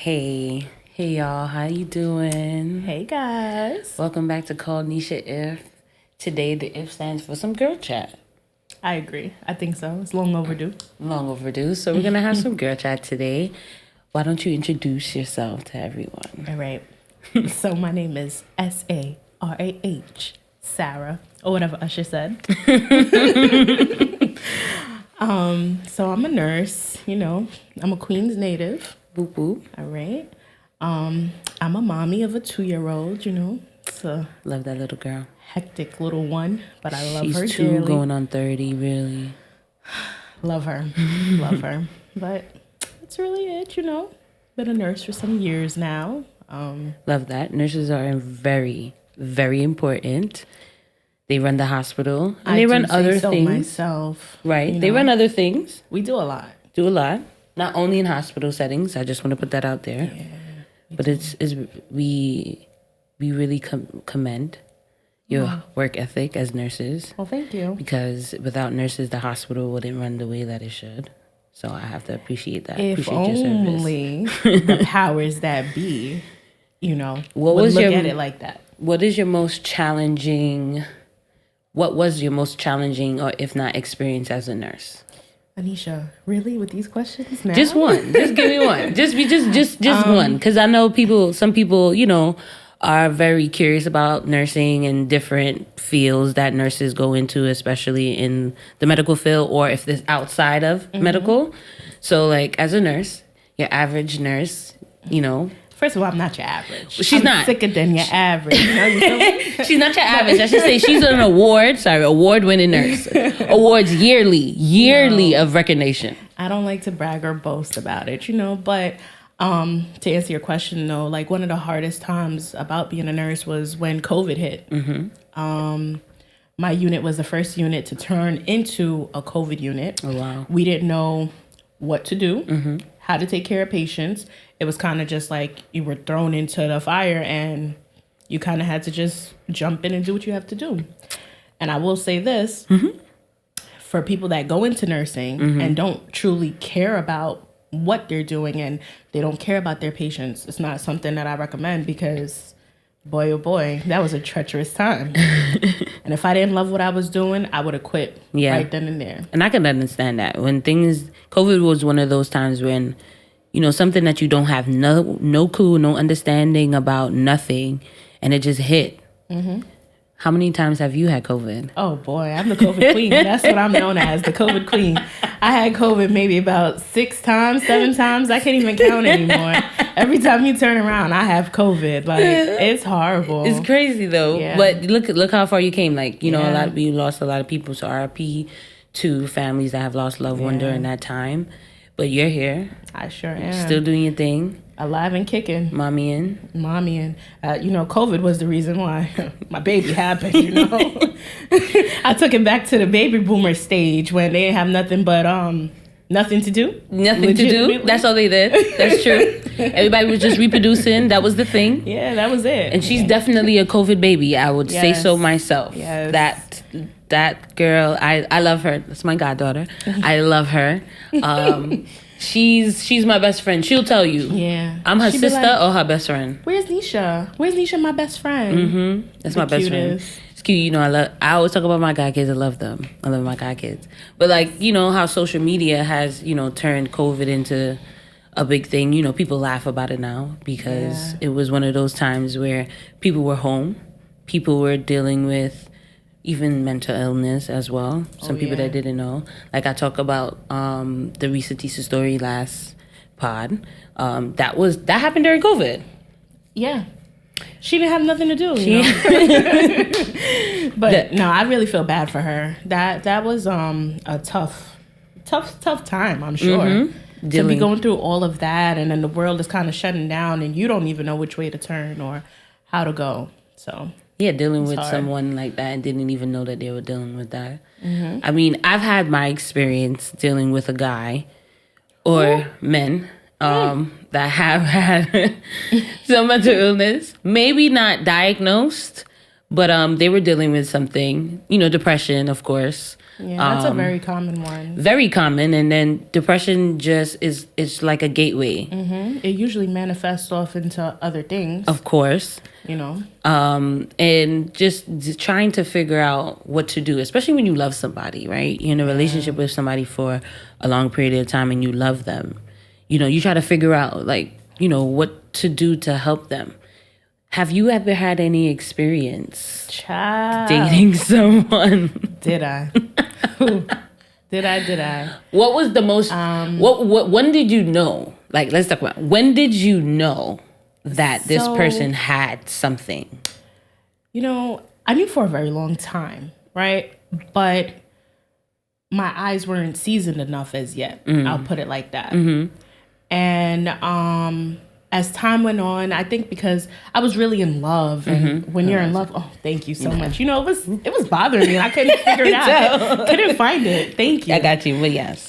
Hey y'all, how you doing? Hey guys. Welcome back to Call Nesha If. Today the If stands for some girl chat. I agree. I think so. It's long overdue. Long overdue. So we're gonna have some girl chat today. Why don't you introduce yourself to everyone? All right. So my name is Sarah, Sarah, or whatever Usher said. So I'm a nurse, I'm a Queens native. Boop boop. All right. I'm a mommy of a 2-year-old, It's a Love that little girl. hectic little one, but I love She's her 2 dearly. going on 30, really. Love her. Love her. But that's really it, Been a nurse for some years now. Love that. Nurses are very, very important. They run the hospital. And they run other things. Myself. Right. They run other things. We do a lot. Do a lot. Not only in hospital settings. I just want to put that out there. Yeah. But we really commend your work ethic as nurses. Well, thank you. Because without nurses, the hospital wouldn't run the way that it should. So I have to appreciate that. If appreciate your only the powers that be, what would was look your, at it like that. What was your most challenging, or if not, experience as a nurse? Anisha, really with these questions now? Just one. Just give me one. Just one. Because I know some people, are very curious about nursing and different fields that nurses go into, especially in the medical field or if it's outside of medical. So, as a nurse, your average nurse, First of all, I'm not your average. She's not. Sicker than your average. She's not your average. I should say she's an award-winning nurse. Awards yearly of recognition. I don't like to brag or boast about it, but to answer your question, though, one of the hardest times about being a nurse was when COVID hit. My unit was the first unit to turn into a COVID unit. Oh, wow. We didn't know what to do, how to take care of patients. It was kind of just like you were thrown into the fire and you kind of had to just jump in and do what you have to do. And I will say this, for people that go into nursing and don't truly care about what they're doing and they don't care about their patients, it's not something that I recommend because boy, oh boy, that was a treacherous time. And if I didn't love what I was doing, I would have quit right then and there. And I can understand that. COVID was one of those times when, something that you don't have no clue, no understanding about, nothing, and it just hit. How many times have you had COVID? Oh boy, I'm the COVID queen. That's what I'm known as, the COVID queen. I had COVID maybe about 6 times, 7 times. I can't even count anymore. Every time you turn around, I have COVID. It's horrible. It's crazy though. Yeah. But look how far you came. You lost a lot of people. So RIP to families that have lost loved one during that time. But you're here. I sure am. Still doing your thing. Alive and kicking. Mommy in. COVID was the reason why my baby happened, I took it back to the baby boomer stage when they didn't have nothing but nothing to do. Nothing to do. That's all they did. That's true. Everybody was just reproducing. That was the thing. Yeah, that was it. And she's definitely a COVID baby. I would say so myself. Yes. That girl, I love her. That's my goddaughter. I love her. She's my best friend. She'll tell you. Yeah. I'm her sister or her best friend. Where's Nesha? Where's Nesha, my best friend? That's my best friend. It's cute. I always talk about my god kids. I love them. I love my god kids. But how social media has, turned COVID into a big thing. People laugh about it now because it was one of those times where people were home. People were dealing with even mental illness as well. Some people that didn't know. I talk about the Risa Tisa story last pod. That happened during COVID. Yeah. She didn't have nothing to do. But no, I really feel bad for her. That was a tough time, I'm sure. To be going through all of that and then the world is kind of shutting down and you don't even know which way to turn or how to go. So yeah, dealing with hard. someone like that and didn't even know that they were dealing with that. I mean, I've had my experience dealing with a guy or men that have had some mental illness. Maybe not diagnosed, but they were dealing with something, depression, of course. Yeah, that's a very common one. Very common. And then depression just is it's like a gateway. It usually manifests off into other things. Of course. You know. And just trying to figure out what to do, especially when you love somebody, right? You're in a relationship with somebody for a long period of time and you love them. You know, you try to figure out, like, you know, what to do to help them. Have you ever had any experience dating someone? Did I? Did I? What was the most, when did you know? Like, let's talk about, when did you know that this person had something? You know, I knew for a very long time, right? But my eyes weren't seasoned enough as yet. I'll put it like that. And as time went on, I think because I was really in love, and when you're in love, oh, thank you so much. You know, it was bothering me, and I couldn't figure it out. Couldn't find it. Thank you. I got you, but yes.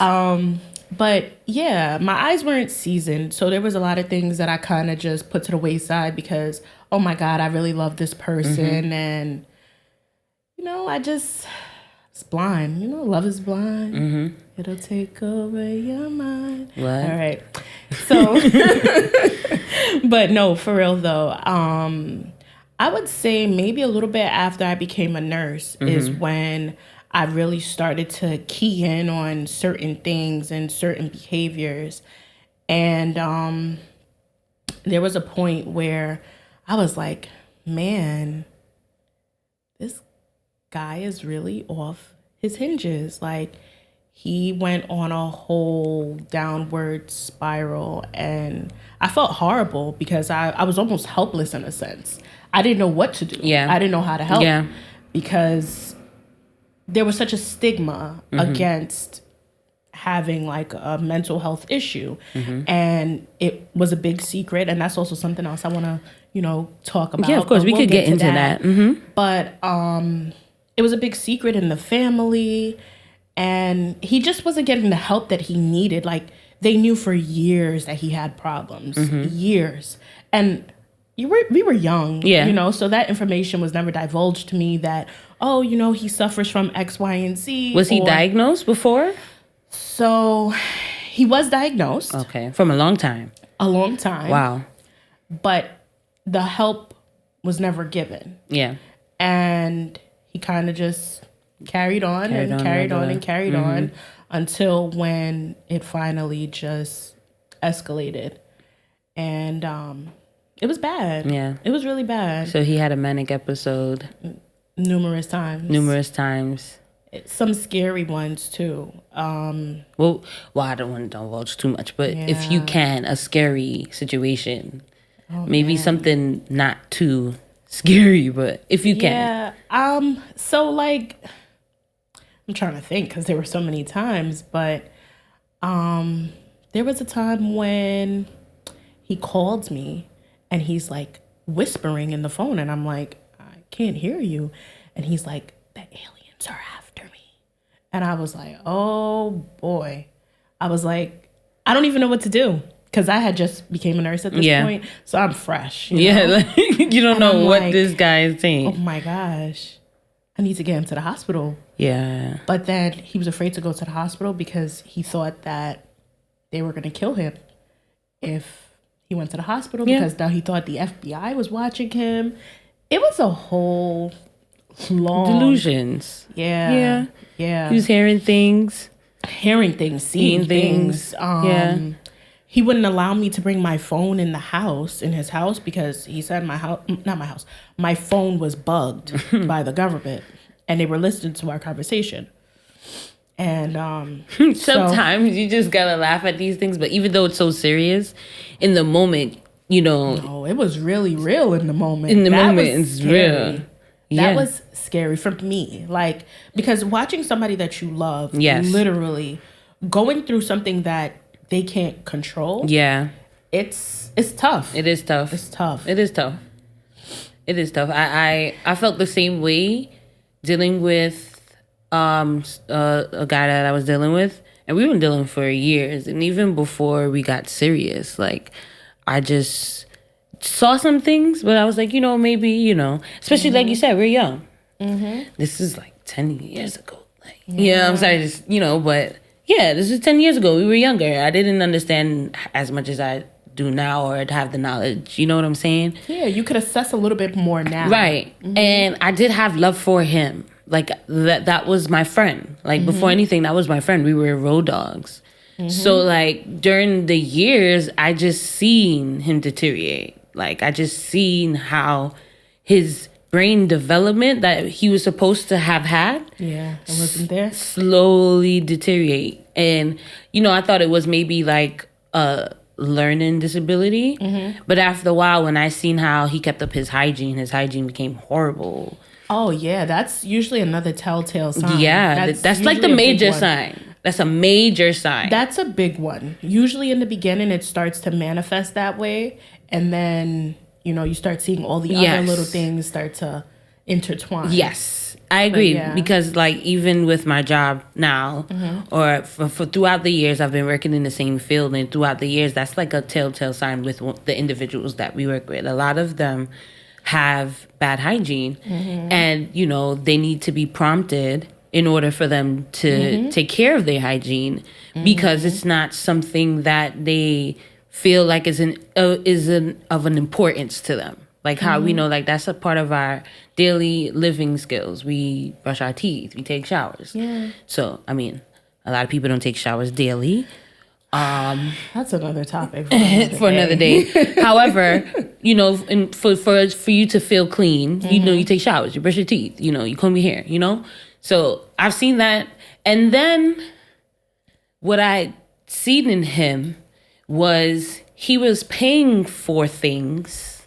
But yeah, my eyes weren't seasoned, so there was a lot of things that I kind of just put to the wayside because, oh my God, I really love this person, and you know, it's blind. You know, love is blind. It'll take over your mind. What? All right. So, but no, for real though. I would say maybe a little bit after I became a nurse is when I really started to key in on certain things and certain behaviors. And there was a point where I was like, man, this guy is really off his hinges. Like, he went on a whole downward spiral, and I felt horrible because I was almost helpless in a sense. I didn't know what to do. Yeah. I didn't know how to help because there was such a stigma against having like a mental health issue, and it was a big secret. And that's also something else I want to, you know, talk about. Yeah, of course, we could get into that. But it was a big secret in the family. And he just wasn't getting the help that he needed. Like, they knew for years that he had problems. Years. And we were young, you know, so that information was never divulged to me that, oh, you know, he suffers from X, Y, and Z. Was he diagnosed before? So he was diagnosed. Okay. From a long time. A long time. Wow. But the help was never given. Yeah. And he kind of just carried on until when it finally just escalated. And it was bad. Yeah. It was really bad. So he had a manic episode. Numerous times. Some scary ones too. Well, I don't want to divulge too much, but if you can, a scary situation. Maybe something not too scary, but if you can. Yeah. So like, I'm trying to think because there were so many times, but there was a time when he called me and he's like whispering in the phone, and I'm like, I can't hear you. And he's like, the aliens are after me. And I was like, oh boy. I was like, I don't even know what to do. Because I had just became a nurse at this point. So I'm fresh. You know? Like, you don't know what this guy is saying. Oh my gosh. I need to get him to the hospital. Yeah. But then he was afraid to go to the hospital because he thought that they were going to kill him if he went to the hospital. Because now he thought the FBI was watching him. It was a whole long... Delusions. Yeah. He was hearing things. Seeing things. He wouldn't allow me to bring my phone in his house, because he said my phone was bugged by the government, and they were listening to our conversation. And sometimes you just gotta laugh at these things, but even though it's so serious, in the moment, you know. No, it was really real in the moment. It's real. That was scary for me, like, because watching somebody that you love, literally going through something that they can't control. Yeah. It's tough. It is tough. It's tough. It is tough. It is tough. I felt the same way dealing with a guy that I was dealing with, and we've been dealing for years, and even before we got serious, like, I just saw some things, but I was like, maybe, especially like you said, we're young. This is like 10 years ago. Yeah, I'm sorry, just, but yeah, this is 10 years ago. We were younger. I didn't understand as much as I do now or have the knowledge. You know what I'm saying? Yeah, you could assess a little bit more now. Right. And I did have love for him. Like, that was my friend. Like, before anything, that was my friend. We were road dogs. So, like, during the years, I just seen him deteriorate. Like, I just seen how his brain development that he was supposed to have had. Yeah, it wasn't there. Slowly deteriorate. And, I thought it was maybe like a learning disability. But after a while, when I seen how he kept up his hygiene became horrible. Oh, yeah, that's usually another telltale sign. Yeah, that's like the major sign. That's a major sign. That's a big one. Usually in the beginning, it starts to manifest that way. And then, you start seeing all the other little things start to intertwine. Yes, I agree. Because, like, even with my job now, or for throughout the years, I've been working in the same field. And throughout the years, that's like a telltale sign with the individuals that we work with. A lot of them have bad hygiene. And, they need to be prompted in order for them to take care of their hygiene, because it's not something that they feel like is of an importance to them. Like how we know, like, that's a part of our daily living skills. We brush our teeth, we take showers. Yeah. So, I mean, a lot of people don't take showers daily. That's another topic for another day. However, for you to feel clean, you take showers, you brush your teeth, you comb your hair, So I've seen that. And then what I seen in him was he was paying for things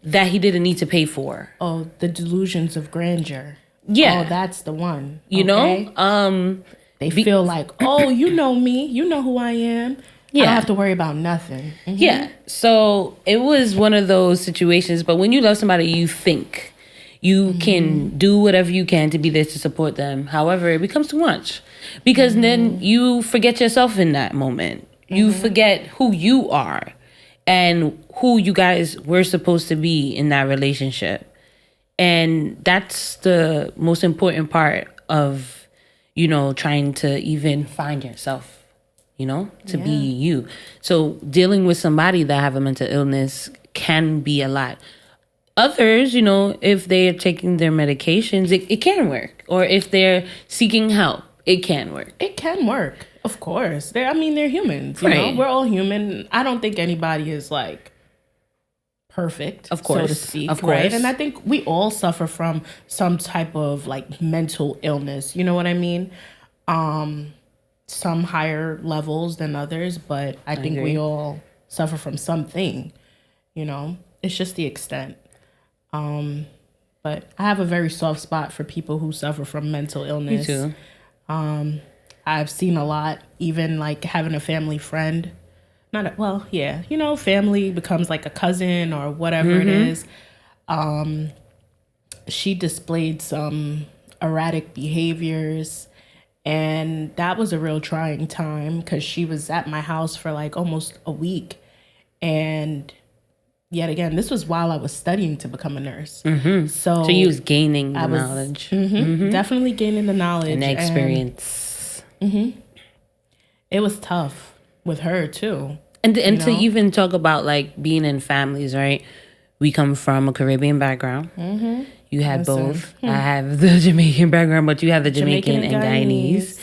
that he didn't need to pay for. Oh, the delusions of grandeur. Yeah. Oh, that's the one. You know? They feel like, oh, you know me. You know who I am. Yeah. I don't have to worry about nothing. Yeah. So it was one of those situations. But when you love somebody, you think you can do whatever you can to be there to support them. However, it becomes too much. Because then you forget yourself in that moment. You forget who you are and who you guys were supposed to be in that relationship. And that's the most important part of, trying to even find yourself, to be you. So dealing with somebody that have a mental illness can be a lot. Others, if they're taking their medications, it can work. Or if they're seeking help, it can work. It can work, of course. They're humans. Right. We're all human. I don't think anybody is like perfect, of course, so to speak. Of course. Right? And I think we all suffer from some type of like mental illness. You know what I mean? Some higher levels than others, but I think we all suffer from something. It's just the extent. But I have a very soft spot for people who suffer from mental illness. Me too. I've seen a lot, even like having a family friend. Family becomes like a cousin or whatever it is. She displayed some erratic behaviors, and that was a real trying time because she was at my house for like almost a week. And yet again, this was while I was studying to become a nurse. So you was gaining the knowledge. Definitely gaining the knowledge. And the experience. It was tough with her too. And to even talk about like being in families, right? We come from a Caribbean background. You had both. I have the Jamaican background, but you have the Jamaican and Guyanese.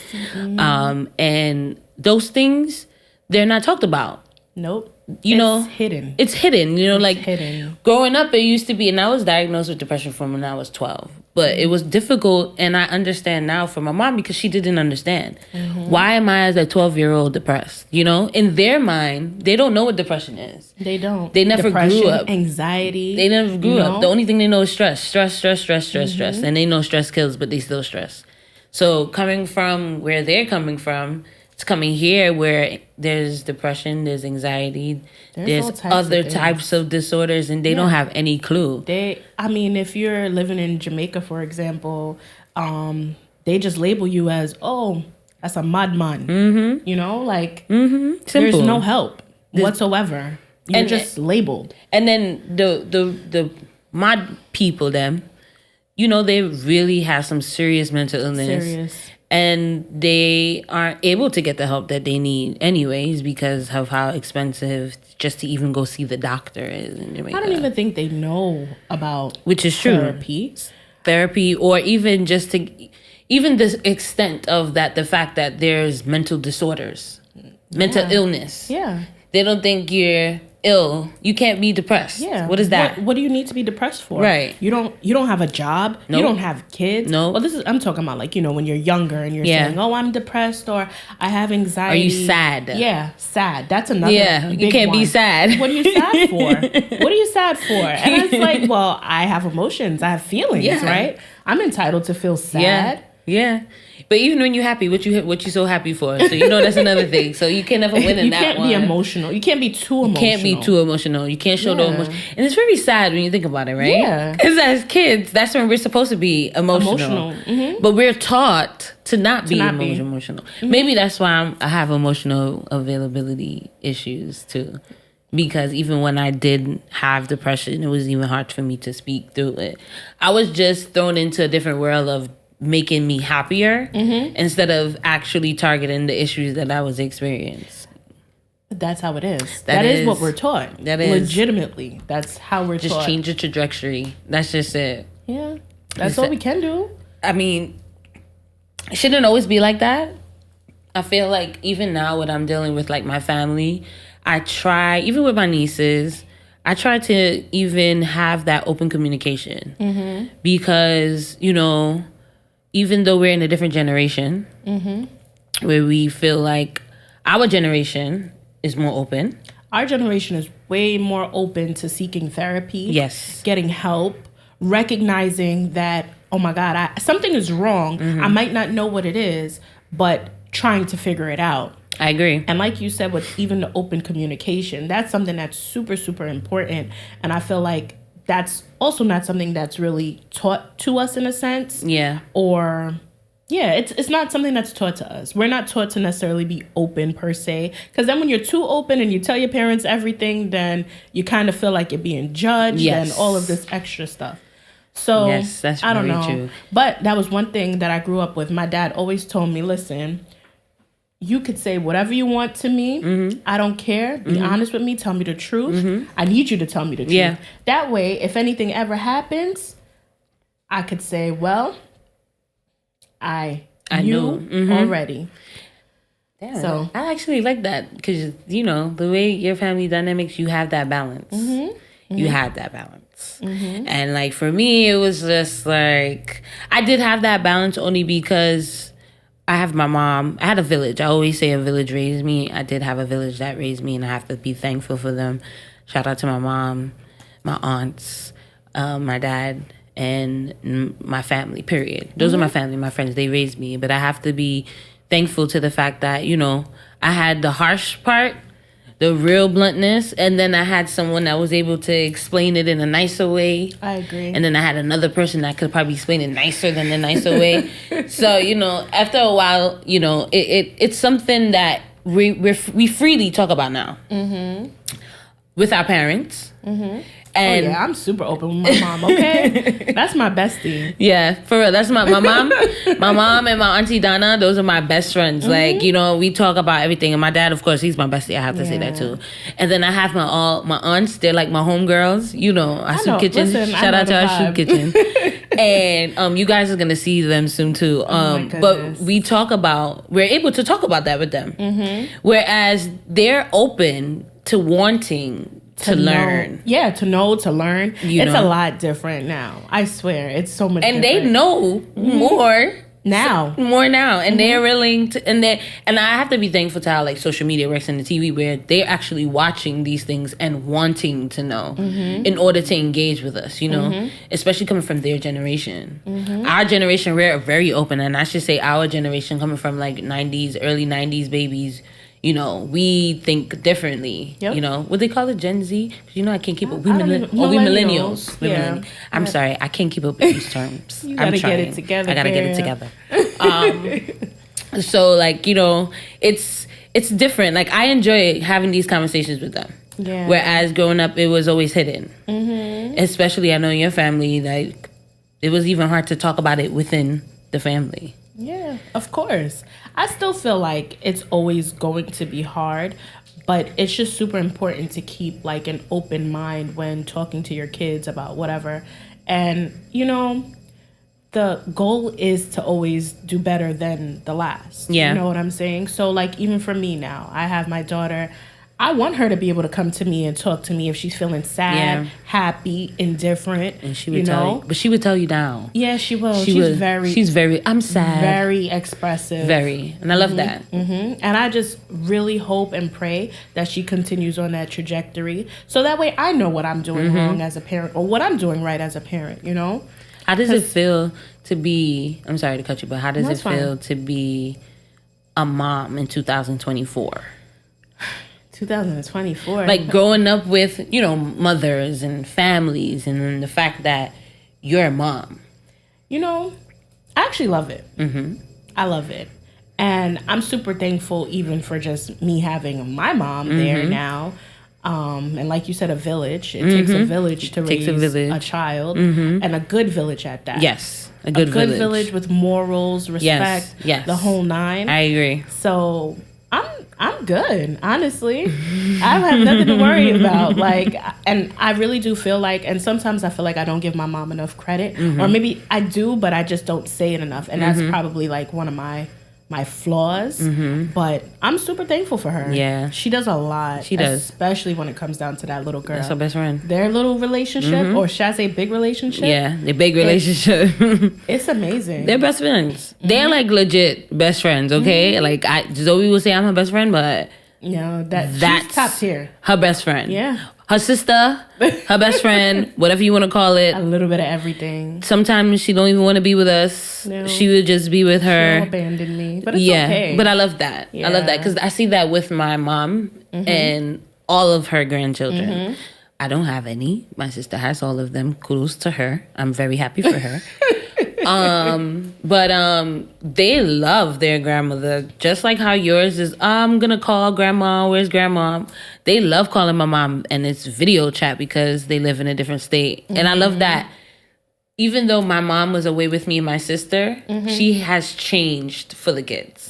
And those things, they're not talked about. Nope. It's hidden. It's hidden. Like hidden. Growing up, it used to be, and I was diagnosed with depression from when I was 12. But it was difficult, and I understand now from my mom because she didn't understand. Why am I as a 12-year-old depressed? In their mind, they don't know what depression is. They don't. They never grew up. Anxiety. They never grew up. The only thing they know is stress. And they know stress kills, but they still stress. So coming from where they're coming from, it's coming here where there's depression, there's anxiety, there's other types of disorders, and they don't have any clue. If you're living in Jamaica, for example, they just label you as, oh, that's a madman. There's no help whatsoever. You're just labeled. And then the mad people, them, they really have some serious mental illness. Serious. And they aren't able to get the help that they need anyways because of how expensive just to even go see the doctor is in Jamaica. I don't even think they know about which is true. Therapy, or even just to even the extent of that, the fact that there's mental disorders, mental illness. Yeah. They don't think you're ill. You can't be depressed. Yeah. What is that? What do you need to be depressed for? Right. You don't have a job. Nope. You don't have kids. No. Well, I'm talking about like, when you're younger and you're saying, "Oh, I'm depressed," or "I have anxiety." Are you sad? Yeah, sad. That's another you big can't one. be sad. What are you sad for? What are you sad for? And it's like, well, I have emotions. I have feelings, right? I'm entitled to feel sad. Yeah. But even when you're happy, what you so happy for? So that's another thing. So you can never win in that one. You can't be emotional. You can't be too emotional. You can't be too emotional. You can't show the emotion. And it's very sad when you think about it, right? Yeah. Because as kids, that's when we're supposed to be emotional. Mm-hmm. But we're taught to not be emotional. Mm-hmm. Maybe that's why I have emotional availability issues too. Because even when I did have depression, it was even hard for me to speak through it. I was just thrown into a different world of making me happier instead of actually targeting the issues that I was experiencing. That's how it is. That is what we're taught. That is. Legitimately. That's how we're taught. Just change the trajectory. That's just it. Yeah. That's all we can do. I mean, it shouldn't always be like that. I feel like even now when I'm dealing with like my family, I try, even with my nieces, I try to even have that open communication. Because, even though we're in a different generation, where we feel like our generation is more open. Our generation is way more open to seeking therapy. Yes. Getting help. Recognizing that, oh my God, something is wrong. I might not know what it is, but trying to figure it out. I agree. And like you said, with even the open communication, that's something that's super, super important. And I feel like that's also not something that's really taught to us in a sense. Yeah. Or, it's not something that's taught to us. We're not taught to necessarily be open per se. Because then when you're too open and you tell your parents everything, then you kind of feel like you're being judged and all of this extra stuff. So, yes, that's I don't know. True. But that was one thing that I grew up with. My dad always told me, listen, you could say whatever you want to me. I don't care. Be honest with me. Tell me the truth. I need you to tell me the truth. Yeah. That way, if anything ever happens, I could say, well, I knew already. Damn, so I actually like that because, the way your family dynamics, you have that balance. You had that balance. And like for me, it was just like, I did have that balance only because I have my mom. I had a village. I always say a village raised me. I did have a village that raised me, and I have to be thankful for them. Shout out to my mom, my aunts, my dad, and my family, period. Those are my family, my friends. They raised me. But I have to be thankful to the fact that, I had the harsh part, the real bluntness, and then I had someone that was able to explain it in a nicer way. I agree. And then I had another person that could probably explain it nicer than the nicer way. So, after a while, it's something that we freely talk about now. With our parents. And I'm super open with my mom, okay? That's my bestie. Yeah, for real. That's my mom. My mom and my auntie Donna, those are my best friends. Like, we talk about everything. And my dad, of course, he's my bestie. I have to say that too. And then I have my aunts. They're like my homegirls. Our soup kitchen. Listen, Shout out to our soup kitchen. And you guys are gonna see them soon too. But we're able to talk about that with them. Whereas they're open to wanting to learn. Yeah, to know, to learn. It's a lot different now. I swear. It's so much and different. they know more now. And they're willing to, and I have to be thankful to how like social media works in the TV where they're actually watching these things and wanting to know in order to engage with us, especially coming from their generation. Our generation, we're very open, and I should say our generation coming from like 90s, early 90s babies, we think differently. Yep. What they call it, Gen Z? I can't keep up. We millennials. Yeah. I'm sorry, I can't keep up with these terms. You gotta get it together. I gotta get it together. So like, it's different. Like I enjoy having these conversations with them. Yeah. Whereas growing up, it was always hidden. Especially, I know in your family, like it was even hard to talk about it within the family. Yeah, of course. I still feel like it's always going to be hard, but it's just super important to keep like an open mind when talking to your kids about whatever. And, you know, the goal is to always do better than the last. Yeah. You know what I'm saying? So, like, even for me now, I have my daughter. I want her to be able to come to me and talk to me if she's feeling sad, happy, indifferent. And she would tell you, but she would tell you now. Yeah, she will. She's very, I'm sad. Very expressive. Very. And I love that. And I just really hope and pray that she continues on that trajectory. So that way I know what I'm doing wrong as a parent or what I'm doing right as a parent, you know? How does it feel to be, I'm sorry to cut you, but how does it feel to be a mom in 2024? 2024. Like growing up with, you know, mothers and families, and then the fact that you're a mom. You know, I actually love it. I love it. And I'm super thankful even for just me having my mom there now. And like you said, a village. It takes a village to raise a child, and a good village at that. Yes, a good village with morals, respect, the whole nine. I agree. So I'm good, honestly. I have nothing to worry about. Like, and I really do feel like, and sometimes I feel like I don't give my mom enough credit, or maybe I do, but I just don't say it enough, and that's probably like one of my flaws. But I'm super thankful for her. Yeah, she does a lot. She does, especially when it comes down to that little girl. That's her best friend. Their little relationship, or should I say big relationship? Yeah, their big relationship. It's amazing. They're best friends. They're like legit best friends. Okay, like Zoe will say I'm her best friend, but no, that's she's top tier. Her best friend. Yeah. Her sister, her best friend, whatever you want to call it. A little bit of everything. Sometimes she don't even want to be with us. No. She would just be with her. She'll abandon me. But it's okay. But I love that. Yeah. I love that because I see that with my mom and all of her grandchildren. I don't have any. My sister has all of them. Kudos to her. I'm very happy for her. But they love their grandmother just like how yours is. I'm gonna call grandma. Where's grandma? They love calling my mom, and it's video chat because they live in a different state. And I love that. Even though my mom was away with me and my sister, she has changed for the kids.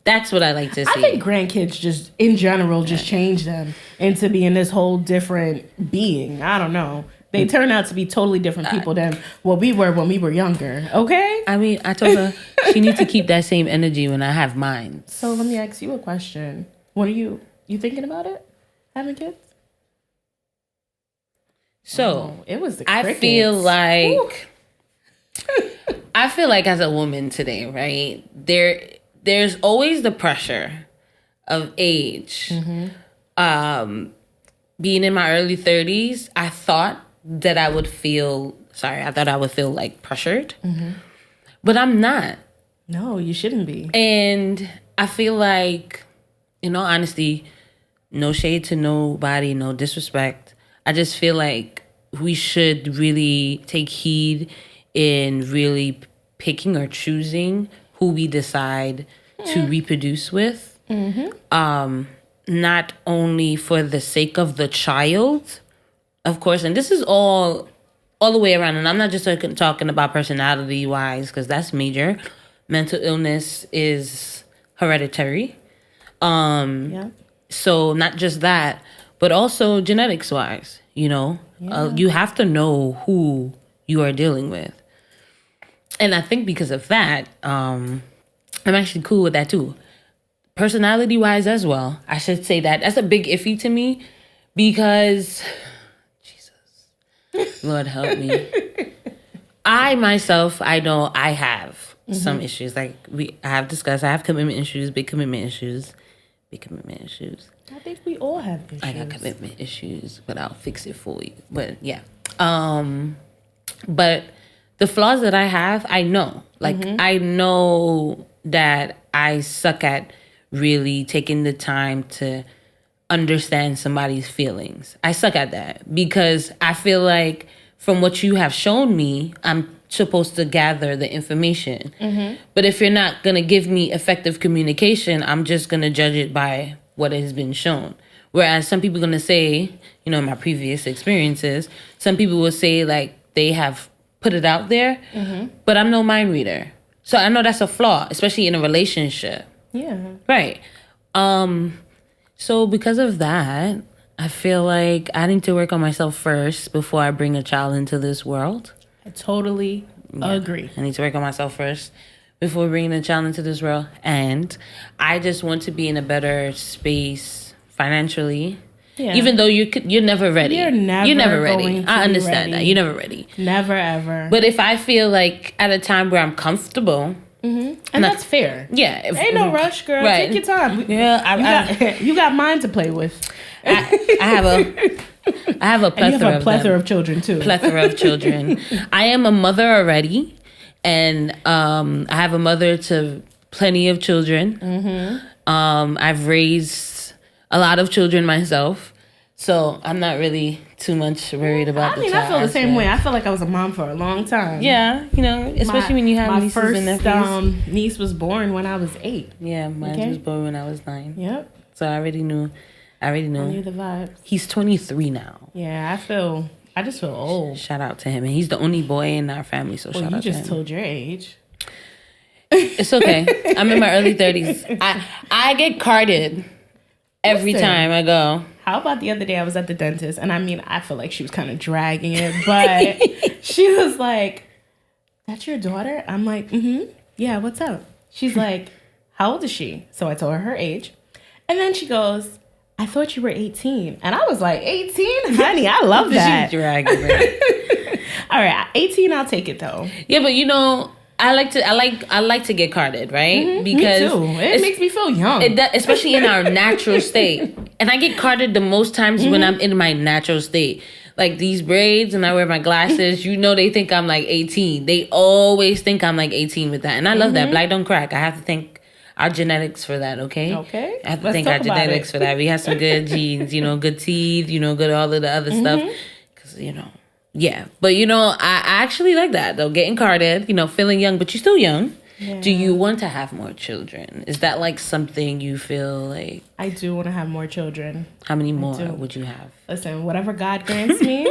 That's what I like to see. I think grandkids just in general just change them into being this whole different being. I don't know. They turn out to be totally different people than what we were when we were younger. Okay? I mean, I told her she needs to keep that same energy when I have mine. So let me ask you a question. What are you thinking about it? Having kids? So it was the crickets. I feel like as a woman today, right? There's always the pressure of age. Being in my early 30s, I thought I would feel like pressured. But I'm not. No, you shouldn't be. And I feel like, in all honesty, no shade to nobody, no disrespect. I just feel like we should really take heed in really picking or choosing who we decide to reproduce with. Not only for the sake of the child, of course, and this is all the way around, and I'm not just talking about personality-wise, because that's major. Mental illness is hereditary. So not just that, but also genetics-wise, you know? You have to know who you are dealing with. And I think because of that, I'm actually cool with that too. Personality-wise as well, I should say that's a big iffy to me because, Jesus, Lord help me. I myself, I know I have some issues. Like I have discussed, I have commitment issues, big commitment issues. I think we all have issues. I got commitment issues, but I'll fix it for you. But yeah, but the flaws that I have, I know. Like I know that I suck at really taking the time to understand somebody's feelings. I suck at that because I feel like from what you have shown me, I'm supposed to gather the information. But if you're not going to give me effective communication, I'm just going to judge it by what has been shown. Whereas some people are going to say, in my previous experiences, some people will say like they have put it out there, but I'm no mind reader. So I know that's a flaw, especially in a relationship. Yeah. Right. So because of that, I feel like I need to work on myself first before I bring a child into this world. I totally agree. I need to work on myself first before bringing a child into this world. And I just want to be in a better space financially. Yeah. Even though you're never ready. You're never ready. I understand that. You're never ready. Never, ever. But if I feel like at a time where I'm comfortable... And that's fair. Yeah. Ain't no rush, girl. Right. Take your time. Yeah. You got mine to play with. I have a plethora of children, too. Plethora of children. I am a mother already. And I have a mother to plenty of children. I've raised a lot of children myself. So I'm not really too much worried about the child. I feel the same way. I feel like I was a mom for a long time. Yeah, especially when you have nieces and nephews. My first niece was born when I was 8. Yeah, mine was born when I was 9. Yep. So I already knew. I knew the vibes. He's 23 now. Yeah, I just feel old. Shout out to him. And he's the only boy in our family, so shout out to him. You just told your age. It's okay. I'm in my early 30s. I get carded every time I go. How about the other day I was at the dentist, and I feel like she was kind of dragging it, but she was like, "That's your daughter?" I'm like, "Yeah, what's up?" She's like, "How old is she?" So I told her age. And then she goes, "I thought you were 18." And I was like, 18? Honey, I love that. She dragging it. All right, 18, I'll take it though. Yeah, but I like to get carded, right? Because me too. It makes me feel young. Especially in our natural state. And I get carded the most times when I'm in my natural state. Like these braids and I wear my glasses, they think I'm like 18. They always think I'm like 18 with that. And I love that. Black don't crack. I have to thank our genetics for that, okay? Okay. I have to thank our genetics for that. We have some good genes, good teeth, good all of the other stuff. Because, yeah. But, I actually like that, though. Getting carded, feeling young, but you're still young. Yeah. Do you want to have more children? Is that like something you feel like? I do want to have more children. How many more would you have? Listen, whatever God grants me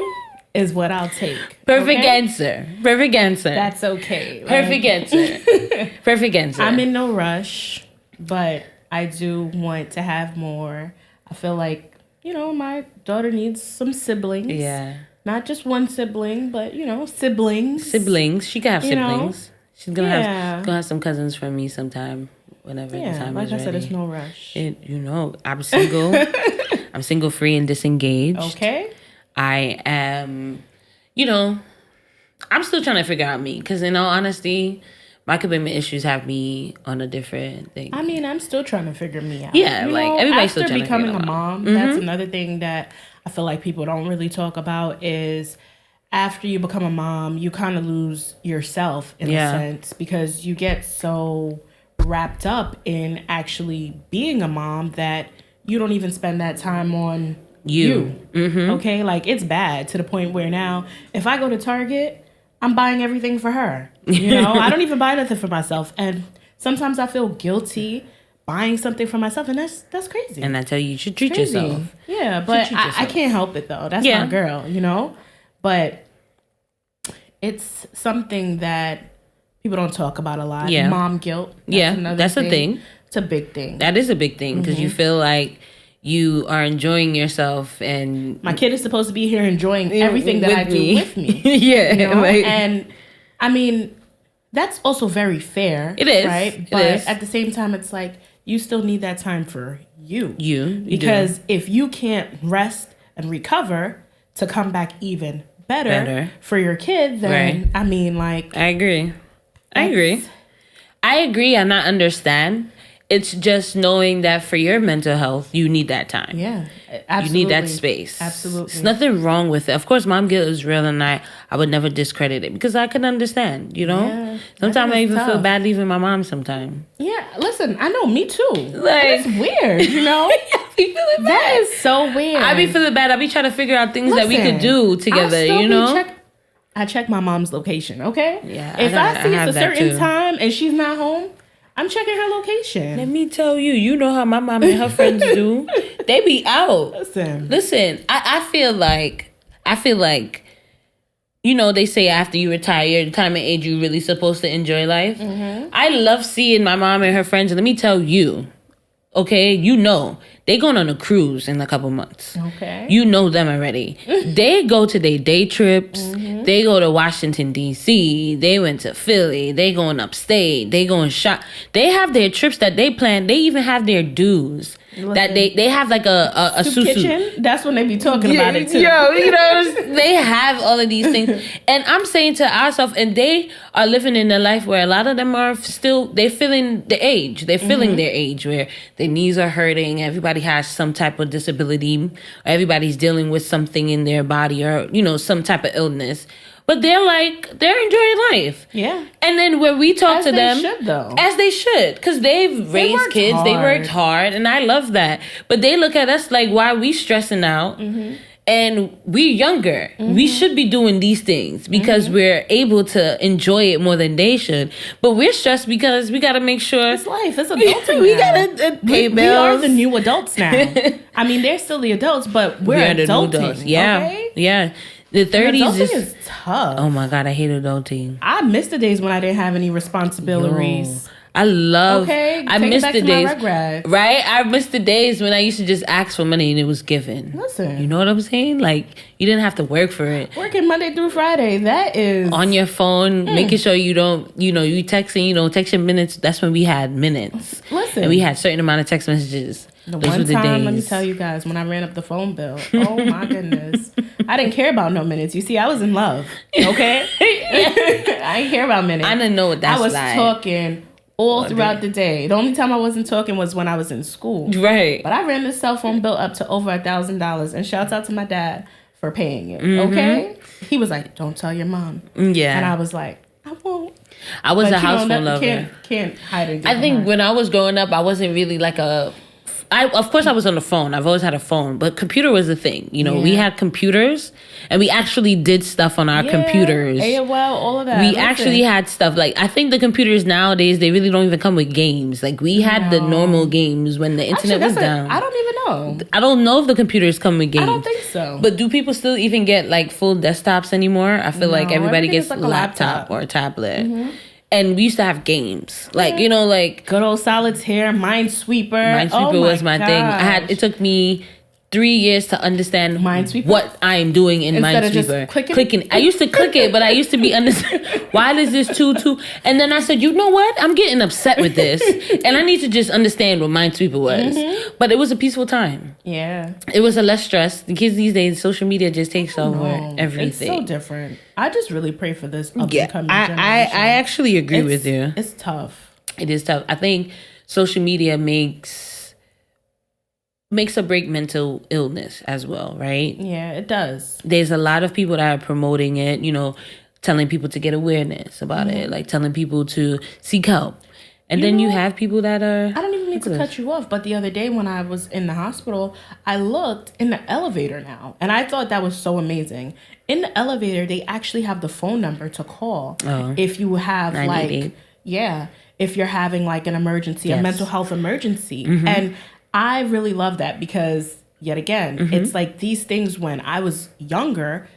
is what I'll take. Perfect answer. Perfect answer. That's okay. Perfect answer. Perfect answer. I'm in no rush, but I do want to have more. I feel like, my daughter needs some siblings. Yeah. Not just one sibling, but, siblings. Siblings. She can have siblings. She's gonna have some cousins from me sometime, whenever the time is ready. Like I said, it's no rush. I'm single. I'm single, free, and disengaged. Okay. I am, I'm still trying to figure out me. Because in all honesty, my commitment issues have me on a different thing. I'm still trying to figure me out. Yeah, everybody's still trying to figure it out. After becoming a mom, that's another thing that I feel like people don't really talk about is after you become a mom, you kind of lose yourself in a sense because you get so wrapped up in actually being a mom that you don't even spend that time on you. Okay? Like, it's bad to the point where now, if I go to Target, I'm buying everything for her. I don't even buy nothing for myself. And sometimes I feel guilty buying something for myself, and that's crazy. And I tell you should treat yourself. Yeah, but I can't help it, though. That's my girl, But it's something that people don't talk about a lot. Yeah. Mom guilt. That's a thing. It's a big thing. That is a big thing because you feel like you are enjoying yourself, and my kid is supposed to be here enjoying everything that I do with me. And that's also very fair. It is, right? But at the same time, it's like you still need that time for you. Because if you can't rest and recover to come back even better for your kid, then I agree. I agree and I understand. It's just knowing that for your mental health, you need that time. Yeah, absolutely. You need that space. Absolutely. There's nothing wrong with it. Of course, mom guilt is real, and I would never discredit it because I can understand, Yeah, sometimes I even feel bad leaving my mom sometimes. Yeah, listen, I know, me too. Like, it's weird, I be feeling bad. That is so weird. I be feeling bad. I be trying to figure out things that we could do together, I check my mom's location, okay? Yeah. If I see it's a certain time and she's not home, I'm checking her location. Let me tell you, you know how my mom and her friends do. They be out. Listen. I feel like you know, they say after you retire, the time and age you're really supposed to enjoy life. I love seeing my mom and her friends. And let me tell you, okay, you know, they going on a cruise in a couple months. Okay. You know them already. They go to their day trips. They go to Washington, D.C. They went to Philly. They going upstate. They going shop. They have their trips that they plan. They even have their dues. Listen, that they have like a soup kitchen. That's when they be talking about it too. Yo, you know, they have all of these things. And I'm saying to ourselves, and they are living in a life where a lot of them are still, they're feeling the age. They're feeling their age where their knees are hurting. Everybody has some type of disability. Or everybody's dealing with something in their body or, you know, some type of illness. But they're enjoying life. Yeah. And then when we talk to them, as they should, because they've raised kids, they worked hard, and I love that. But they look at us like, why are we stressing out? And we're younger. We should be doing these things because we're able to enjoy it more than they should. But we're stressed because we got to make sure it's life. It's adulting. We got to pay bills. We are the new adults now. I mean, they're still the adults, but we're adulting. The new adults. Yeah, okay? Yeah. The 30s is tough. Oh my God, I hate adulting. I miss the days when I didn't have any responsibilities. I love. Okay, I miss the days. Right? I miss the days when I used to just ask for money and it was given. Listen, you know what I'm saying? Like you didn't have to work for it. Working Monday through Friday. That is on your phone, making sure you don't. You know, you texting. You don't text your minutes. That's when we had minutes. Listen, and we had certain amount of text messages. Those one time, let me tell you guys, when I ran up the phone bill, oh my goodness, I didn't care about no minutes. You see, I was in love. Okay, I didn't care about minutes. I didn't know what that's like. I was talking all throughout the day. The only time I wasn't talking was when I was in school. Right. But I ran the cell phone bill up to over $1,000, and shouts out to my dad for paying it. Okay, he was like, "Don't tell your mom." Yeah, and I was like, "I won't." I was a house phone lover. Can't hide it. I think when I was growing up, I wasn't really like a. Of course, I was on the phone. I've always had a phone, but computer was a thing. You know, we had computers, and we actually did stuff on our computers. AOL, all of that. We actually had stuff like I think the computers nowadays they really don't even come with games. Like we had the normal games when the internet was down. I don't even know. I don't know if the computers come with games. I don't think so. But do people still even get like full desktops anymore? I feel like everybody gets like a laptop or a tablet. And we used to have games, like you know, like good old solitaire, Minesweeper. Minesweeper was my thing. It took me 3 years to understand what I am doing in Minesweeper. Clicking. I used to click it, but I used to be understand why does this two? And then I said, you know what? I'm getting upset with this, and I need to just understand what Minesweeper was. But it was a peaceful time. Yeah, it was a less stress. The kids these days, social media just takes over everything. It's so different. I just really pray for this up and coming generation. I actually agree with you. It's tough. It is tough. I think social media makes or break mental illness as well, right? Yeah, it does. There's a lot of people that are promoting it, you know, telling people to get awareness about it, like telling people to seek help. And then you have people that are... I don't even mean to cut you off, but the other day when I was in the hospital, I looked in the elevator now, and I thought that was so amazing. In the elevator, they actually have the phone number to call if you have if you're having like an emergency, a mental health emergency. And I really love that because, yet again, it's like these things when I was younger,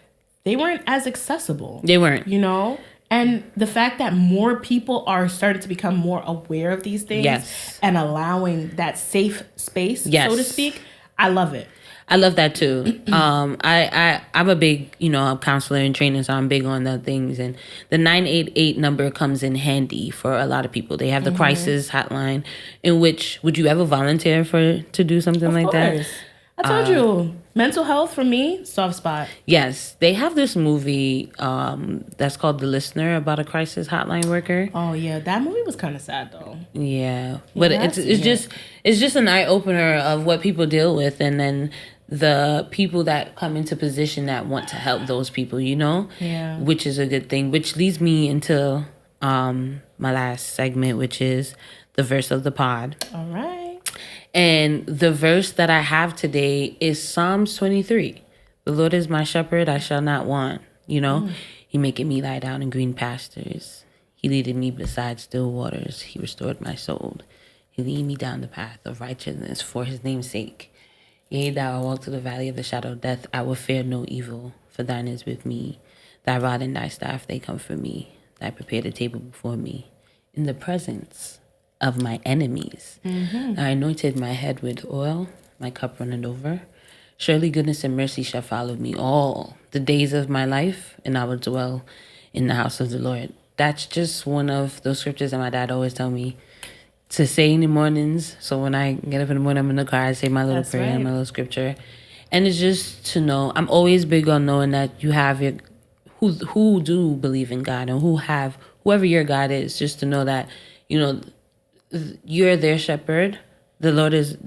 they weren't as accessible. They weren't. You know? And the fact that more people are starting to become more aware of these things and allowing that safe space, so to speak, I love it. I love that too. I'm a big, I'm counselor and trainer, so I'm big on the things. And the 988 number comes in handy for a lot of people. They have the crisis hotline, in which would you ever volunteer to do something like that? I told you, mental health for me, soft spot. Yes, they have this movie that's called The Listener about a crisis hotline worker. Oh yeah, that movie was kind of sad though. Yeah, but it's just an eye opener of what people deal with, and then the people that come into position that want to help those people, which is a good thing. Which leads me into my last segment, which is the verse of the pod. All right. And the verse that I have today is Psalms 23. The Lord is my shepherd, I shall not want. He maketh me lie down in green pastures. He leadeth me beside still waters. He restored my soul. He lead me down the path of righteousness for his name's sake. Yea, though I walk through the valley of the shadow of death, I will fear no evil, for thine is with me. Thy rod and thy staff, they comfort me. Thy prepare the table before me in the presence of my enemies. I anointed my head with oil, my cup runneth over. Surely goodness and mercy shall follow me all the days of my life, and I will dwell in the house of the Lord. That's just one of those scriptures that my dad always tell me to say in the mornings. So when I get up in the morning, I'm in the car, I say my little prayer and my little scripture. And it's just to know, I'm always big on knowing that you have your, who do believe in God and whoever your God is, just to know that, you know, you're their shepherd. The Lord is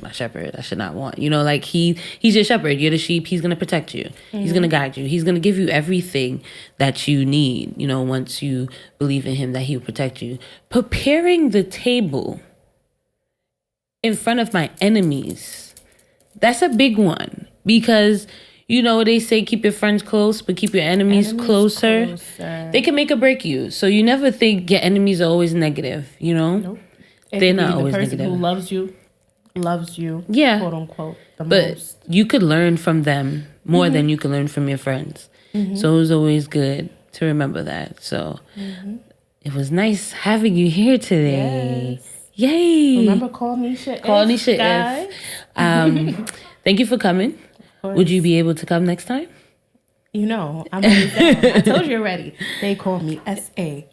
my shepherd. I should not want. You know, like he's your shepherd. You're the sheep. He's gonna protect you. He's gonna guide you. He's gonna give you everything that you need. You know, once you believe in him, that he will protect you. Preparing the table in front of my enemies. That's a big one, because you know they say keep your friends close, but keep your enemies closer. They can make or break you. So you never think your enemies are always negative. You know, nope. They're not always negative. The person who loves you, yeah, quote unquote, the but most. You could learn from them more than you can learn from your friends. So it was always good to remember that. So it was nice having you here today. Yes. Yay! Remember, call Nesha. Thank you for coming. Would you be able to come next time? You know, I'm always down. I told you already. They call me SARAH.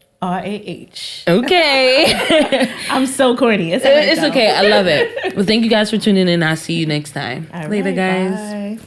Okay. I'm so corny. It's okay. I love it. Well, thank you guys for tuning in. I'll see you next time. All Later, right, guys. bye.